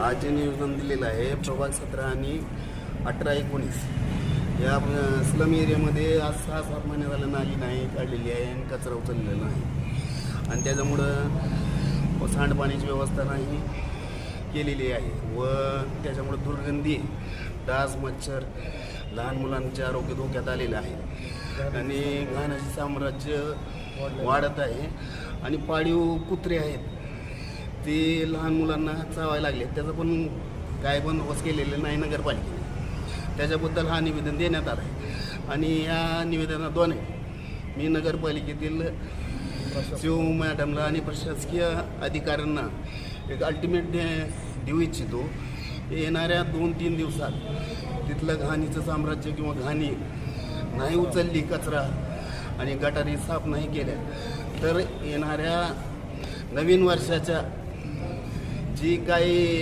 आज जे निवेदन दिलेलं आहे प्रभाग 17 आणि 18-19 या स्लम एरियामध्ये आज 6-7 महिने झालं नाली नाही काढलेली आहे आणि कचरा उचललेला नाही आणि त्याच्यामुळं सांडपाण्याची व्यवस्था नाही केलेली आहे व त्याच्यामुळं दुर्गंधी डास मच्छर लहान मुलांचे आरोग्य धोक्यात आलेलं आहे आणि घाणाचे साम्राज्य वाढत आहे आणि पाळीव कुत्रे आहेत ते लहान मुलांना चावायला लागले त्याचं पण काय बंदोबस्त केलेलं नाही नगरपालिकेने त्याच्याबद्दल हा निवेदन देण्यात आलं आहे आणि या निवेदनाद्वारे मी नगरपालिकेतील शिव मॅडमला आणि प्रशासकीय अधिकाऱ्यांना एक अल्टिमेट देऊ इच्छितो येणाऱ्या 2-3 दिवसात तिथलं घाणीचं साम्राज्य किंवा घाणी नाही उचलली कचरा आणि गटारी साफ नाही केल्या तर येणाऱ्या नवीन वर्षाच्या जी काही